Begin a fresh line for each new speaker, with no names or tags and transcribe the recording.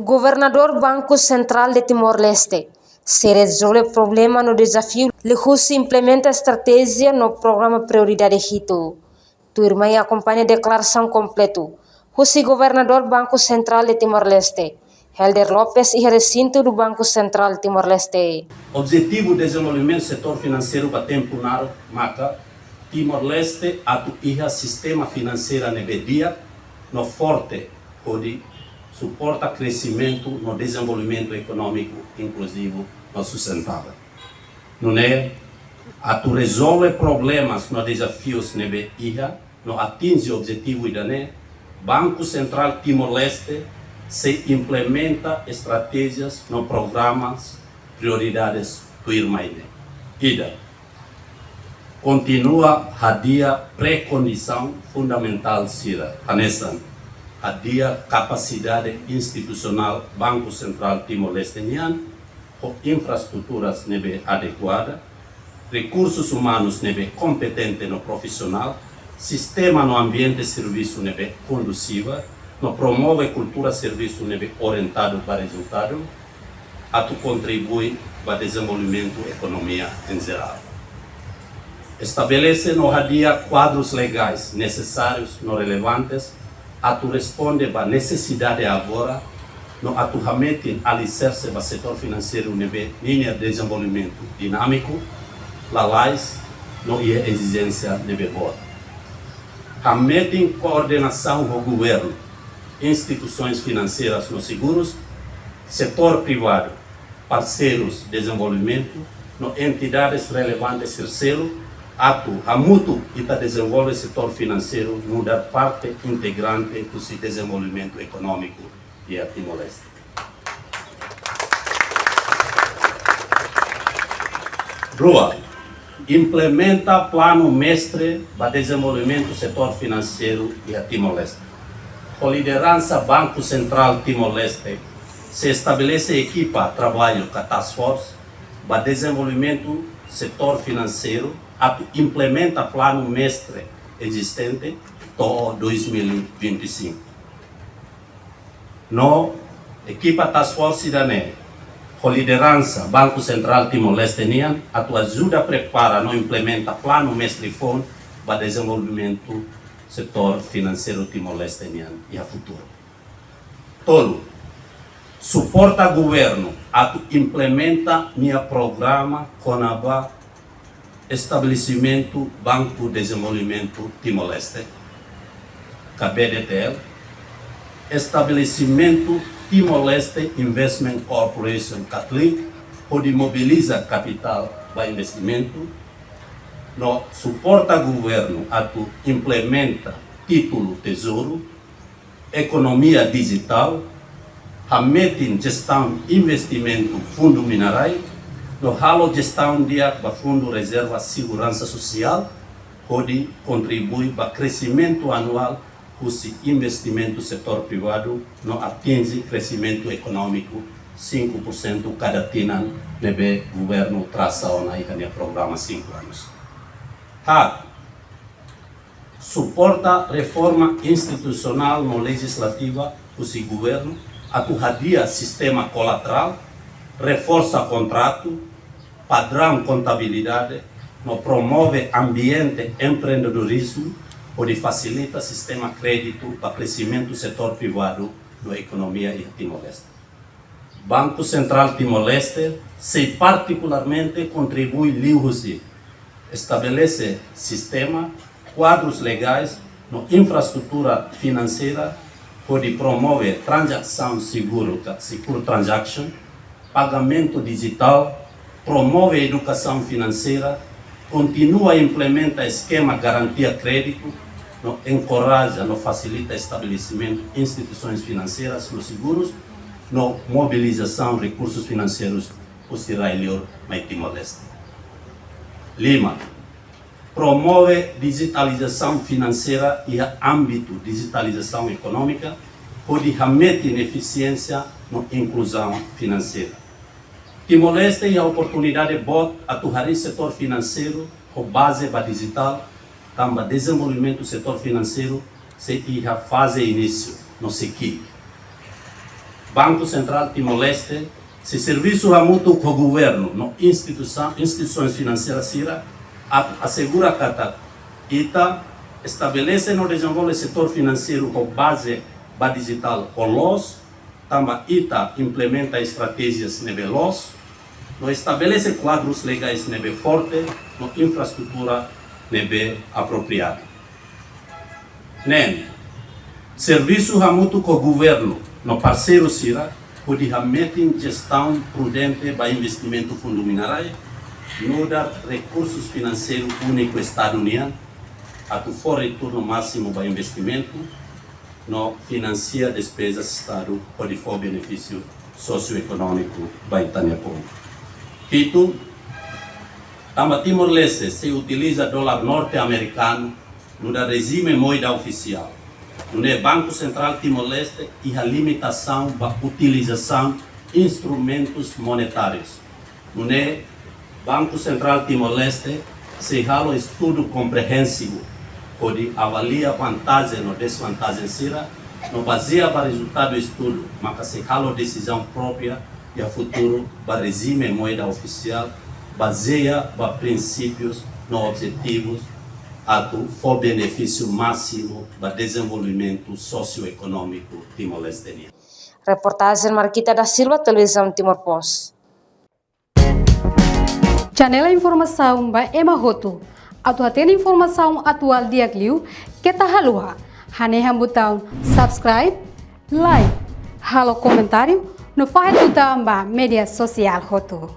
Governador Banco Central de Timor-Leste. Se resolve o problema no desafio, Lehus implementa a estratégia no programa Prioridade Rito. Tu irmã acompanha a declaração completa. O governador Banco Central de Timor-Leste, Helder Lopes, e recinto do Banco Central de Timor-Leste.
Objetivo de desenvolvimento do setor financeiro para temporário marca Timor-Leste atu iha sistema financeiro nebedia no forte onde suporta crescimento no desenvolvimento econômico inclusivo no sustentável. Não é? Atu resolve problemas no desafios nebe iha, no atinge o objetivo idane, Banco Central Timor-Leste se implementa estratégias no programas prioridades do Irmaine. Ida continua a dia pré-condição fundamental sira, anesan a dia capacidade institucional Banco Central Timor-Leste com infraestruturas nebe adequada, recursos humanos nebe competente no profissional, sistema no ambiente de serviço nebe conduciva, no promove cultura serviço nebe orientado para resultado, atu contribui para o desenvolvimento da economia em geral. Estabelece no dia quadros legais necessários no relevantes, atu responde para a necessidade agora, no atu remete alicerce para o setor financeiro nebe linha de desenvolvimento dinâmico, lalais, no ia exigência nebe boa. Remete em coordenação do governo, instituições financeiras nos seguros, setor privado, parceiros de desenvolvimento, no entidades relevantes terceiro, atu a mútuo e para desenvolver o setor financeiro mudar parte integrante do seu desenvolvimento econômico e a Timor-Leste. Rua implementa plano mestre para desenvolvimento do setor financeiro e a Timor-Leste. Com liderança Banco Central Timor-Leste, se estabelece equipa de trabalho com a Task Force para desenvolvimento do setor financeiro, implementa plano mestre existente até 2025. No equipa Task Force Dané, com liderança Banco Central Timor-Leste ajuda a preparar e implementa plano mestre fundo para desenvolvimento do setor financeiro Timor-Leste e a futuro. Todo suporta o governo a implementa minha programa com a estabelecimento Banco de Desenvolvimento Timor-Leste, KBDTL, estabelecimento Timor-Leste Investment Corporation, CATLINC, onde mobiliza capital para investimento, no suporta o governo a implementa título tesouro, economia digital, remete gestão investimento fundo minerais, no halo gestão para fundo reserva segurança social, onde contribui para crescimento anual do investimento do setor privado, no atinge crescimento econômico 5% cada tina nebe governo traça na programa 5 anos. Suporta reforma institucional no legislativa do governo, atuadia sistema colateral, reforça contrato, padrão contabilidade, no promove ambiente empreendedorismo, onde facilita sistema crédito para crescimento do setor privado da economia e Timor-Leste. Banco Central Timor-Leste se particularmente contribui livre, estabelece sistema, quadros legais, no infraestrutura financeira, onde promove transação seguro, secure transaction, pagamento digital, promove educação financeira, continua a implementar esquema garantia crédito, no encoraja, no facilita estabelecimento de instituições financeiras nos seguros, no mobilização de recursos financeiros para o Israel e Timor-Leste. Lima promove digitalização financeira e âmbito digitalização econômica, onde remete em eficiência na inclusão financeira. Timor-Leste tem a oportunidade boa de atuar no setor financeiro com base para digital, também desenvolvimento do setor financeiro se a fase início no SEQI. Banco Central Timor-Leste se serviço mútuo com o governo no instituições financeiras sira assegura que ita estabelece no desenvolve setor financeiro com base digital colos, também ita implementa estratégias nebelos, no estabelece quadros legais nebe forte, no infraestrutura nebe apropriada. Nem serviço mútuo com o governo no parceiro sira pode meter gestão prudente para investimento fundo minerais, no dar recursos financeiros único Estado-União, a tu for retorno máximo para investimento, no financia despesas Estado pode for benefício socioeconômico para Itaniapó. Quito, também Timor-Leste se utiliza dólar norte-americano no da regime moeda oficial. No Banco Central Timor-Leste e a limitação da utilização de instrumentos monetários. No Banco Central Timor-Leste se realiza estudo compreensivo, pode avaliar vantagem ou desvantagem sira, não baseia para resultado do estudo, mas se realiza decisão própria e a futuro para regime moeda oficial, baseia para princípios não objetivos for benefício máximo para desenvolvimento socioeconômico timor-lesteniano.
Reportagem Marquita da Silva, Televisão Timor Post.
Janela informação ba Emahoto. Atu tem informação atual dia Clio que tá halua. Haneha botão subscribe, like, halo comentário no faz botão ba media social Hoto.